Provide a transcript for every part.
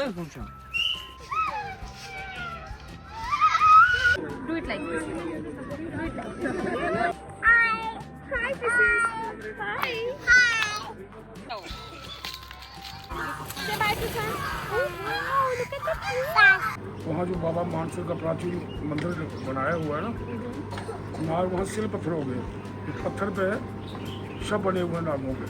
Do it like this. Do it like this. Hi. Hi, fishes. Hi. Hi. Say bye to Sam. Oh, wow, look at the fish. वहाँ जो बाबा मानसर का प्राचीन मंदिर बनाया हुआ है ना, वहाँ शिल्प पत्थर हो गए, पत्थर पे सब बने हुए नागों के।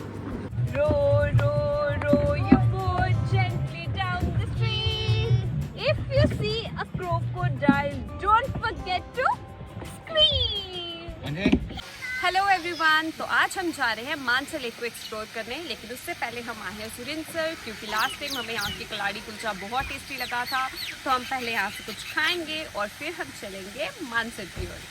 Row, row, row your boat gently down the stream. If you see a crocodile, don't forget to scream. Hello everyone, तो आज हम जा रहे हैं मानसर लेक को एक्सप्लोर करने, लेकिन उससे पहले हम आए हैं सुरिंसर, क्योंकि लास्ट टाइम हमें यहाँ की कलाड़ी कुलचा बहुत टेस्टी लगा था। तो हम पहले यहाँ से कुछ खाएंगे और फिर हम चलेंगे मानसर की ओर।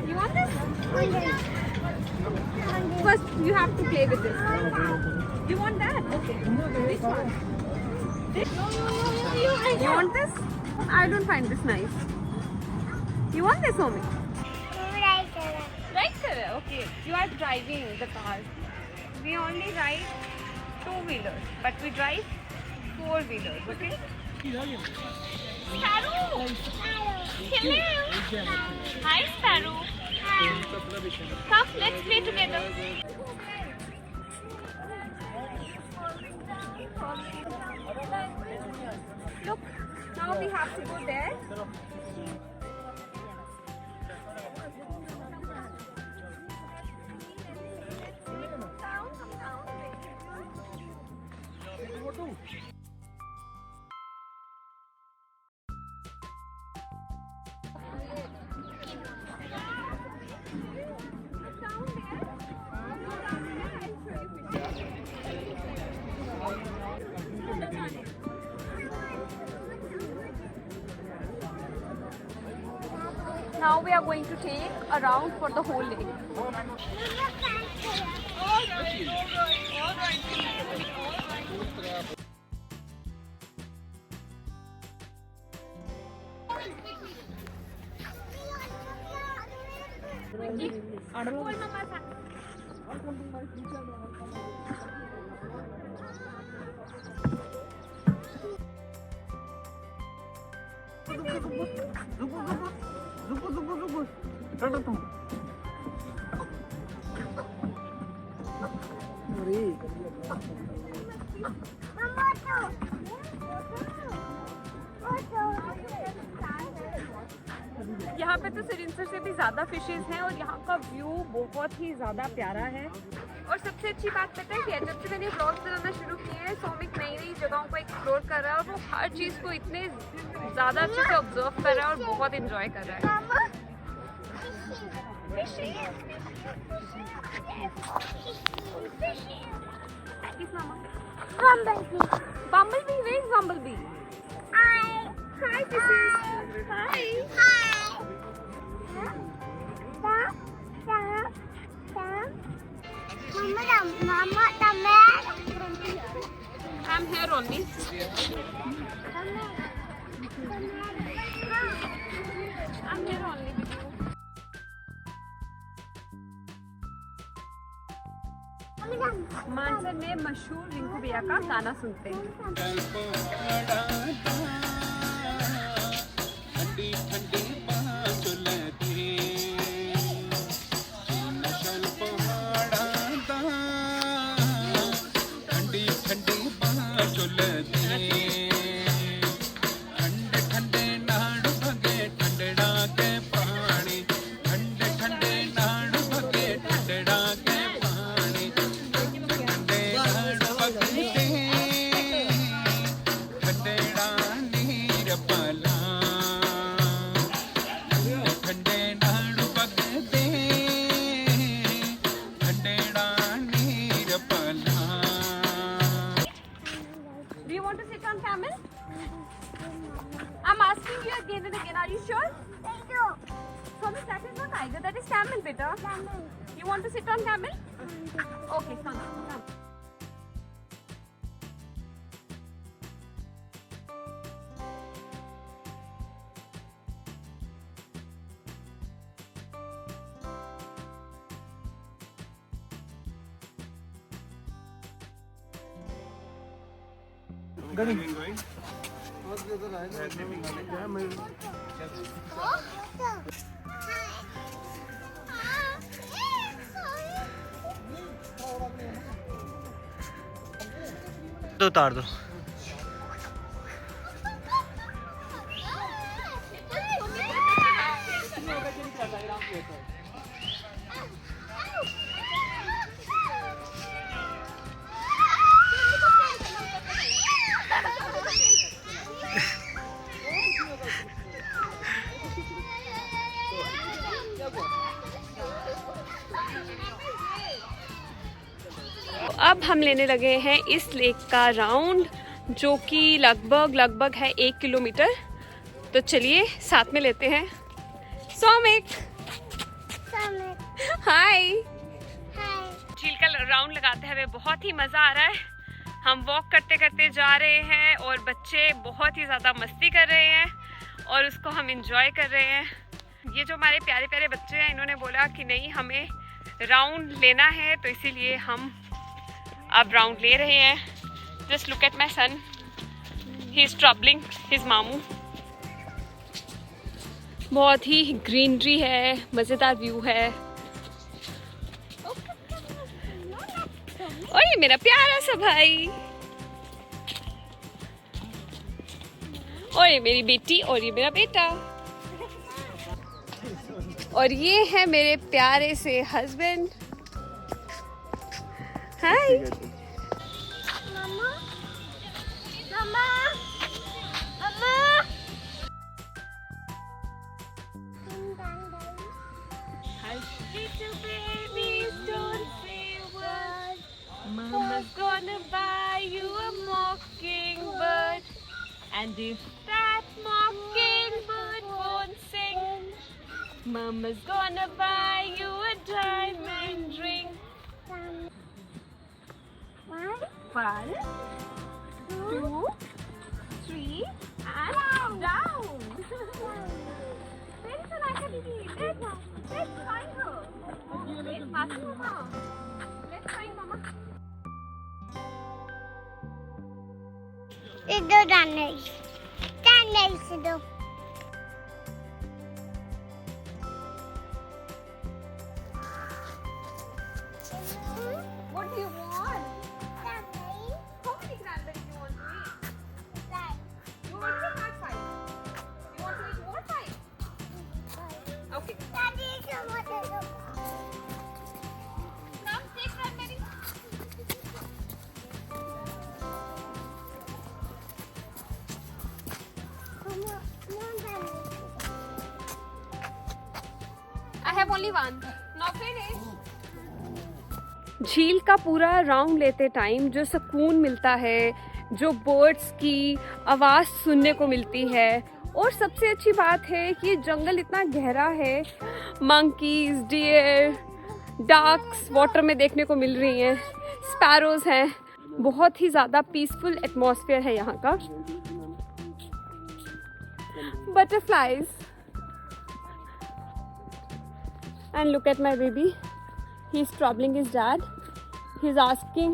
You want this? First, you have to play with this. You want that? Okay. Which one? This? You want this? I don't find this nice. You want this, Omi? Right, sir. Okay. You are driving the car. We only ride two-wheelers, but we drive four-wheelers. Okay? Sparrow! Hello! Hi, Sparrow! Come, let's play together. Look, now we have to go there. Now we are going to take a round for the whole lake. यहाँ पे तो सुरिंसर से भी ज़्यादा fishes हैं और यहाँ का व्यू बहुत ही ज़्यादा प्यारा है। और सबसे अच्छी बात पता है क्या, जब से मैंने व्लॉग्स बनाना शुरू किए हैं, सौमिक नई नई जगहों को एक्सप्लोर कर रहा है और वो हर चीज़ को इतने ज़्यादा अच्छे से ऑब्जर्व कर रहा है और बहुत इंजॉय कर रहा है। Bumblebee, where is Bumblebee? Hi. Hi, fishes. Hi. Mama, the man. I'm here only. I'm here only with you. Mansar में मशहूर रिंकू भैया का गाना सुनते हैं। ठंडी ठंडी बाँह चलती नशल पहाड़ा दा ठंडी ठंडी बाँह चलती ठंडड़ा के पानी ठंडे डाड़ पगते ठंडड़ा नीर पला ठंडे डाड़ पगते ठंडड़ा नीर पला. Do you want to sit on camel? I'm asking you again and again. Are you sure? Thomas, that is not tiger. That is camel, beta. You want to sit on camel? Okay, come. तो उतार दो. अब हम लेने लगे हैं इस lake का राउंड, जो कि लगभग है 1 किलोमीटर. तो चलिए साथ में लेते हैं. सौमिक, हाय. झील का राउंड लगाते हुए बहुत ही मज़ा आ रहा है. हम वॉक करते करते जा रहे हैं और बच्चे बहुत ही ज़्यादा मस्ती कर रहे हैं और उसको हम इंजॉय कर रहे हैं. ये जो हमारे प्यारे प्यारे बच्चे हैं, इन्होंने बोला कि नहीं, हमें राउंड लेना है, तो इसीलिए हम अब राउंड ले रहे हैं. Just look at my son, he is troubling his मामू. बहुत ही ग्रीनरी है, मज़ेदार व्यू है. और ये मेरा प्यारा सा भाई, और ये मेरी बेटी, और ये मेरा बेटा, और ये है मेरे प्यारे से husband. Hi. Mama's gonna buy you a mockingbird, and if that mockingbird won't sing, Mama's gonna buy you a diamond ring. 1, 2, 3, and down. Where is Anaka Didi? Let's find her. Let's ask Mama. Let's find Mama. इधर जाने से दो. What do you want? How many cranberries you want to eat? You want to eat 5? You want to eat more 5? Okay. Come take cranberry. I have only one. Now finish. झील का पूरा round लेते time जो सुकून मिलता है, जो birds की आवाज़ सुनने को मिलती है, और सबसे अच्छी बात है कि ये जंगल इतना गहरा है. मंकीज, डियर, डक्स वाटर में देखने को मिल रही हैं, स्पैरोज हैं. बहुत ही ज़्यादा पीसफुल एटमॉस्फेयर है यहाँ का. Butterflies. And look at my baby. He's troubling his dad. He's asking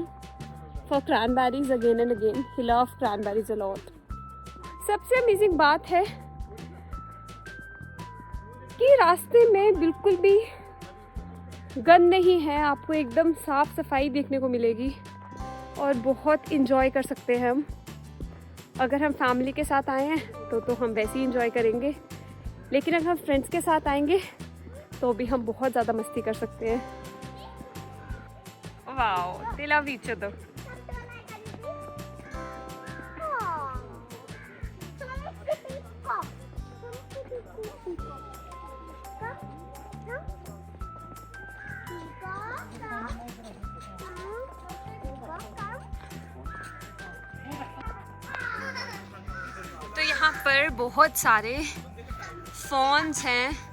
for cranberries again and again. He loves cranberries a lot. सबसे अमेजिंग बात है कि रास्ते में बिल्कुल भी गंद नहीं है. आपको एकदम साफ सफाई देखने को मिलेगी और बहुत इंजॉय कर सकते हैं हम. अगर हम फैमिली के साथ आए हैं तो हम वैसे ही इंजॉय करेंगे, लेकिन अगर हम फ्रेंड्स के साथ आएंगे तो भी हम बहुत ज़्यादा मस्ती कर सकते हैं. Wow, they love each other. तो यहाँ पर बहुत सारे फॉन्स हैं।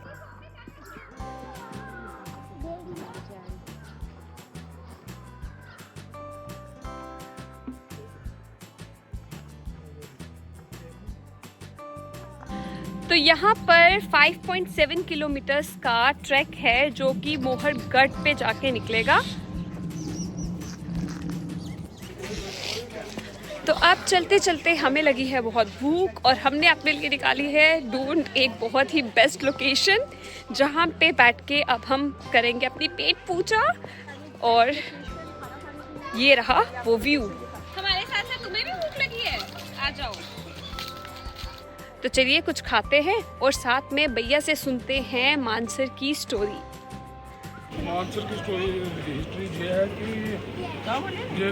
तो यहाँ पर 5.7 किलोमीटर्स का ट्रैक है जो कि मोहरगढ़ पे जाके निकलेगा। तो अब चलते चलते हमें लगी है बहुत भूख और हमने अपने लिए निकाली है ढूंढ एक बहुत ही बेस्ट लोकेशन जहाँ पे बैठ के अब हम करेंगे अपनी पेट पूजा। और ये रहा वो व्यू। हमारे साथ साथ तुम्हें भी भूख लगी है, आ जाओ। तो चलिए कुछ खाते हैं और साथ में भैया से सुनते हैं मानसर की स्टोरी। मानसर की स्टोरी हिस्ट्री ये है कि ये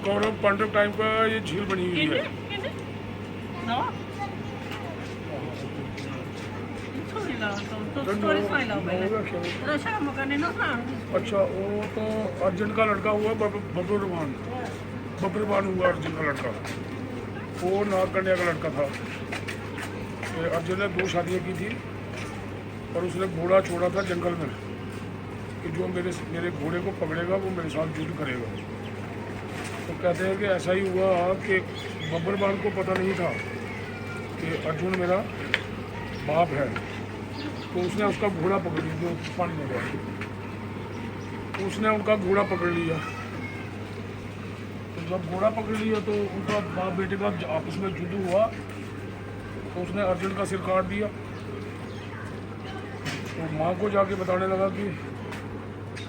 कौरव पांडव टाइम का ये झील बनी हुई है। अच्छा, वो तो अर्जुन का लड़का हुआ बब्बरवान हुआ अर्जुन का लड़का। वो नागकन्या का लड़का था। तो अर्जुन ने 2 शादियाँ की थी और उसने घोड़ा छोड़ा था जंगल में कि जो मेरे घोड़े को पकड़ेगा वो मेरे साथ युद्ध करेगा। तो कहते हैं कि ऐसा ही हुआ कि बब्बरवान को पता नहीं था कि अर्जुन मेरा बाप है। तो उसने उसका घोड़ा पकड़ लिया, जो पानी में गया। उसने उनका घोड़ा पकड़ लिया। तो जब घोड़ा पकड़ लिया तो उनका बाप बेटे का आपस में युद्ध हुआ। तो उसने अर्जुन का सिर काट दिया। तो माँ को जाके बताने लगा कि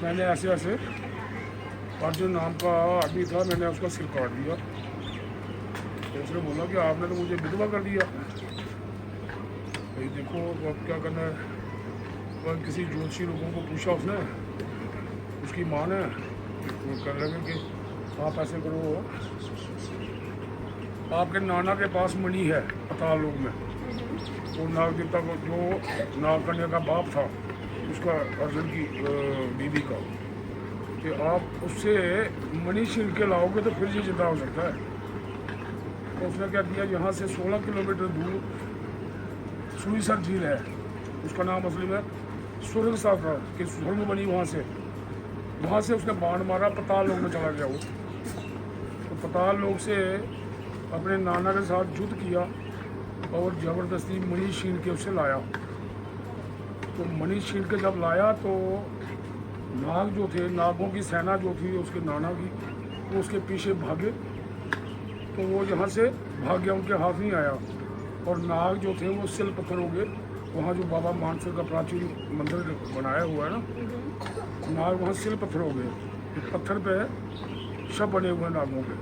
मैंने ऐसे ऐसे अर्जुन नाम का आदमी था, मैंने उसका सिर काट दिया। तो उसने बोला कि आपने तो मुझे विधवा कर दिया। भाई देखो अब क्या करना है। तो किसी ज्योतिषी लोगों को पूछा उसने, उसकी माँ ने। वो कर लगे कि आप ऐसे करो, आपके नाना के पास मणि है पताल लोक में। तो नाग देवता को, जो नागकन्या का बाप था उसका, अर्जुन की बीबी का, कि आप उससे मणि छीन के लाओगे तो फिर ये जिंदा हो सकता है। तो उसने क्या किया, यहाँ से 16 किलोमीटर दूर सुईसर झील है, उसका नाम असली में स्वर्ग सा था कि स्वर्ग बनी वहाँ से उसने बाण मारा, पताल लोक में चला गया वो। तो पताल लोक से अपने नाना के साथ युद्ध किया और ज़बरदस्ती मणि छीन के उससे लाया। तो मणि छीन के जब लाया तो नाग जो थे, नागों की सेना जो थी उसके नाना की, वो उसके पीछे भागे। तो वो यहाँ से भाग गया, उनके हाथ नहीं आया। और नाग जो थे वो सिल पत्थर हो गए। वहाँ जो बाबा मानसर का प्राचीन मंदिर बनाया हुआ है ना, नाग वहाँ सिल पत्थर हो गए। पत्थर पे शव बने हुए नागों के।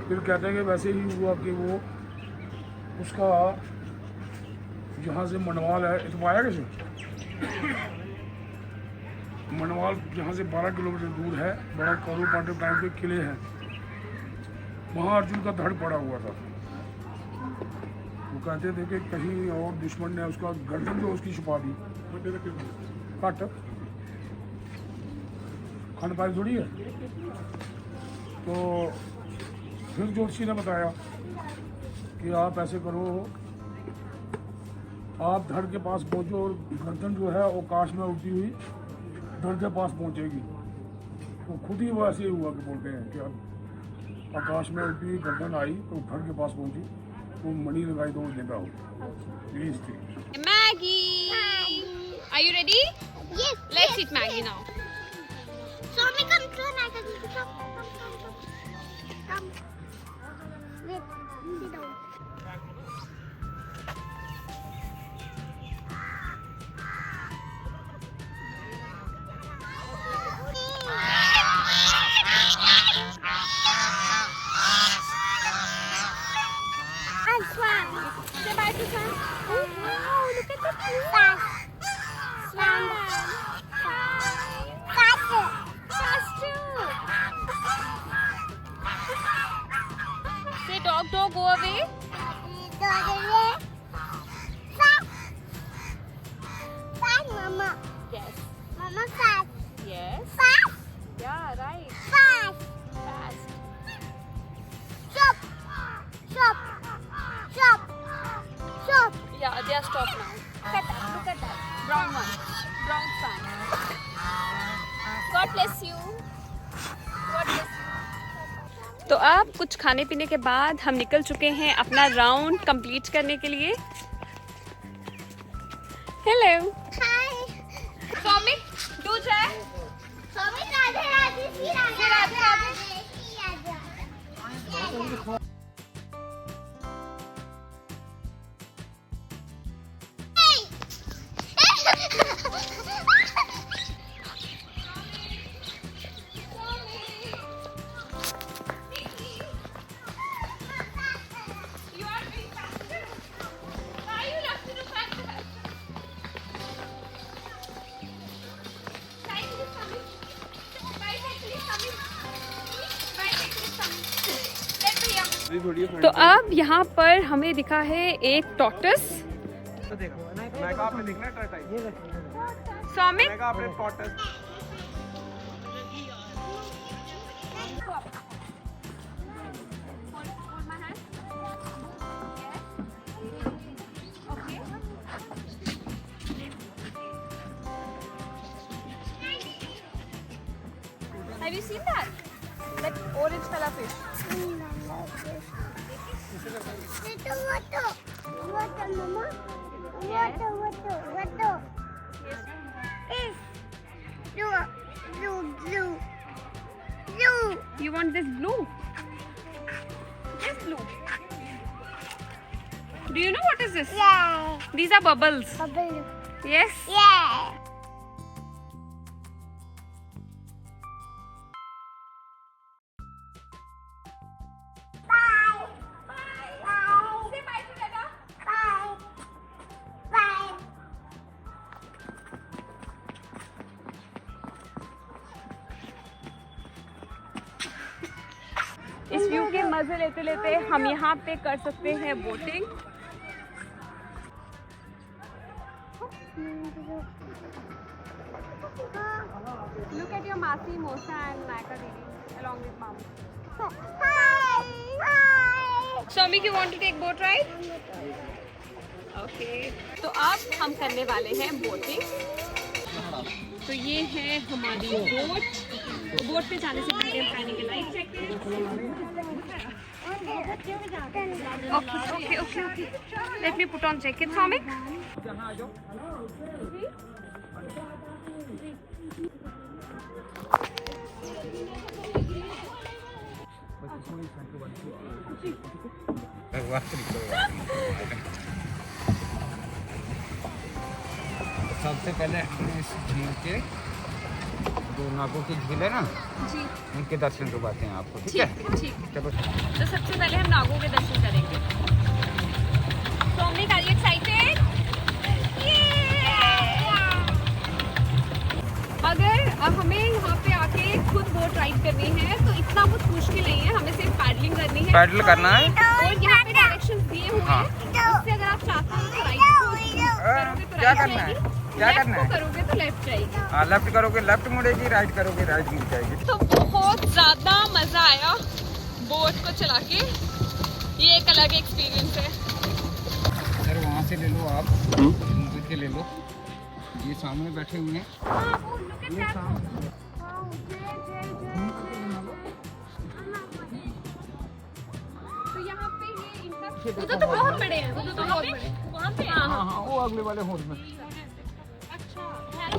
फिर कहते हैं कि वैसे ही हुआ कि वो उसका जहाँ से मनवाल है, इतवाया कैसे मनवाल जहाँ से 12 किलोमीटर दूर है, बड़ा कौरव पांडव टाइम के किले हैं, वहाँ अर्जुन का धड़ पड़ा हुआ था। वो कहते थे कि कहीं और दुश्मन ने उसका गर्दन जो उसकी छुपा दी। कट खान पानी थोड़ी है। तो फिर ज्योतिषी ने बताया कि आप ऐसे करो, आप धड़ के पास पहुँचो और गर्दन जो है आकाश में उड़ती हुई धड़ के पास पहुँचेगी। तो खुद ही वो ऐसे ही हुआ कि बोलते हैं कि अब आकाश में उड़ती हुई गर्दन आई तो धड़ के पास पहुँची, तो मणि लगाई तो वो जिंदा हो। प्लीज थी Maggie, are you ready? Yes. Let's eat Maggie now. So me come to an I come. Wait, sit down. Say bye to Sam. Oh wow, look at the swan. Swan. Mama. Yes. Mama fast. Yes. Fast. Yeah, right. Fast. Fast. Stop. Stop. Stop. Stop. Yeah, they are stopped now. Look at that. Look at that. Brown one. Brown fan. God bless you. God bless you. तो अब कुछ खाने पीने के बाद हम निकल चुके हैं अपना राउंड कंप्लीट करने के लिए. Hello Hi. सौमिक तू जाए. Swami Radhe Radhe Shri Radhe Radhe Radhe. Shri Radhe. You are very faster. Why you have to do faster? Cycle is coming. Bicycle is coming. Bicycle is coming. Let me here. तो अब यहाँ पर हमें दिखा है एक टॉर्टस. तो देखो मैं कहा आपने देखना है टर्टल ये सौमिक मैं कहा आपने turtle hold my hand. Yes. Okay. Have you seen that? That orange color fish. Water, Mama. Yes. Water. Yes. Blue. You want this blue? This blue. Do you know what is this? Yeah. These are bubbles. Bubble. Yes. Yeah. Bye. Bye. Say bye together. Bye. Bye. इस view के मजे लेते लेते हम यहाँ पे कर सकते हैं boating. Look at your Masi, Mosa and Naika Didi along with Mom. Hi. Soumik, you want to take boat ride? Okay. तो अब हम करने वाले हैं बोटिंग. तो ये है हमारी बोट. तो बोट पे जाने से पहले हम पानी के life jacket. Okay. Let me put on jacket, Soumik. सबसे पहले हमने इस झील के जो नागों की झील है ना जी. उनके दर्शन करवाते हैं आपको. ठीक है ठीक. चलो तो सबसे पहले हम नागों के दर्शन करेंगे. Soumik, are you excited? अगर अब हमें यहाँ पे आके खुद बोट राइड करनी है तो इतना कुछ मुश्किल नहीं है. हमें सिर्फ पैडलिंग करनी है पैडल करना है. और यहाँ पे डायरेक्शंस दिए हुए हैं. उससे अगर आप चाहते हो तो राइट करोगे तो क्या राइट करना है? जाएगी. क्या करना है? लेफ्ट को करोगे तो लेफ्ट जाएगी. हाँ लेफ्ट करोगे लेफ्ट मुड़ेगी, राइट करोगे राइट मुड़ जाएगी. तो बहुत ज़्यादा मज़ा आया बोट को चला के. ये एक अलग एक्सपीरियंस है. सर वहाँ से ले लो आप, मुझे के ले लो. ये सामने बैठे हुए हैं. ये सामने तो यहाँ पे ये इनका उधर तो बहुत बड़े हैं. उधर तो बहुत बड़े. वहाँ पे हाँ हाँ हाँ वो अगले वाले होल में. अच्छा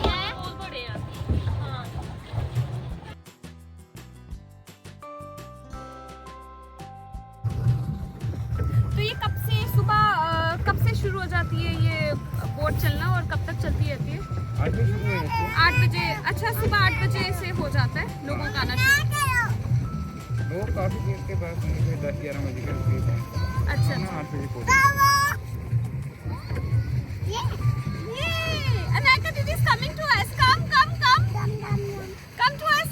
है बहुत बड़े हैं. हाँ. तो ये कब से शुरू हो जाती है ये बोट चलना और कब तक चलती रहती है? आज भी शुरू है 8 बजे. अच्छा सुबह 8 बजे से हो जाता है लोगों का आना शुरू. लोग काफी देर के बाद 10-11 बजे के अच्छा. 8 बजे पहुँचे. Anaka Didi is coming to us. Come to us.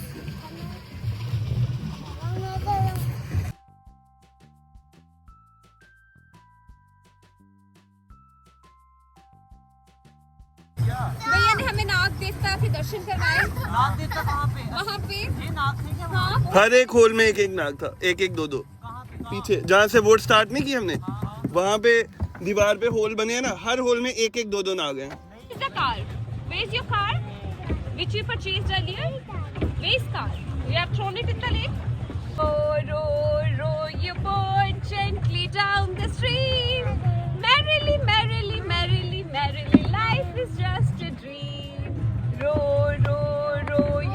के दर्शन करवाए वहाँ पे। हाँ हर एक होल में एक एक नाग था, एक एक दो दो। पीछे जहाँ से वोट स्टार्ट नहीं की हमने, वहाँ पे दीवार पे होल बने हैं ना, हर होल में एक एक दो दो नाग हैं। Where's the car? Where's your car? Which you purchased earlier? Where's car? You have thrown it in the lake? Oh, row your boat gently down the stream. Merrily, merrily, merrily, merrily, life is just a dream. Row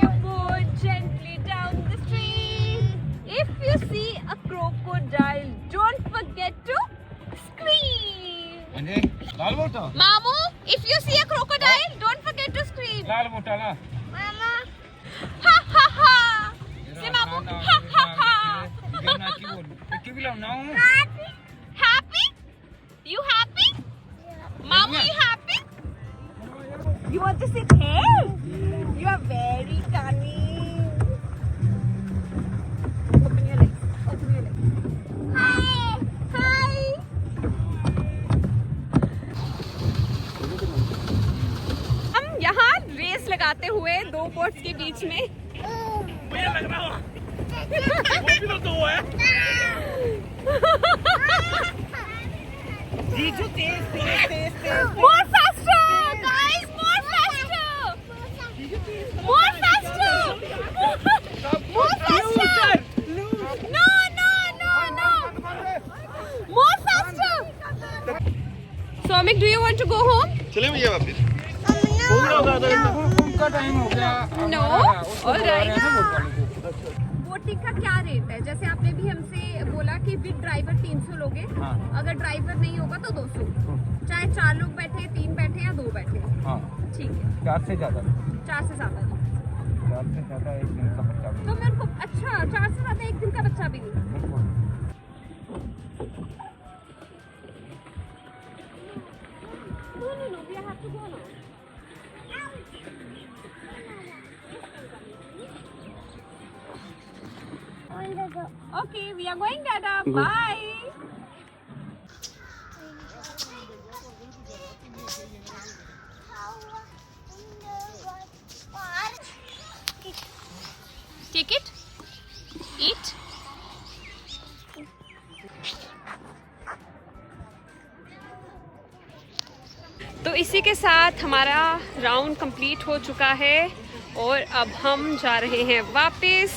your boat gently down the stream. If you see a crocodile, don't forget to scream. अरे लाल मोटा Mamu, if you see a crocodile, don't forget to scream. लाल मोटा ना Mama. Ha ha ha. Say Mamu, ha ha ha. ना की बोल की भी लाओ ना Happy? You happy? Mamu, you happy? You want to sit here? You are very cunning. Open your legs. Open your legs. Hi. Hi. हम यहाँ race लगाते हुए दो बोट्स के बीच में। मुझे लग रहा है वो भी तो दो है। जीजू तेज More faster, guys, more faster. More faster. More faster. No. More faster. Soumik, do you want to go home? चले भैया वापिस हो गया होगा आधा घंटा। उनका टाइम हो गया No. All right. बोटिंग का क्या रेट है? जैसे आपने भी हमसे बोला कि विद ड्राइवर 300 लोगे, हाँ। अगर ड्राइवर नहीं होगा तो 200, चाहे 4 लोग बैठे, 3 बैठे या 2 बैठे। हाँ ठीक है, 4 से ज्यादा 4 से ज्यादा नहीं। 4 से ज्यादा एक दिन का बच्चा तो मेरे को अच्छा 4 से ज्यादा एक दिन का बच्चा भी नहीं। No, we have to go now. Okay, we are going, Dada. Bye. Take it. Eat. तो इसी के साथ हमारा राउंड कंप्लीट हो चुका है और अब हम जा रहे हैं वापस।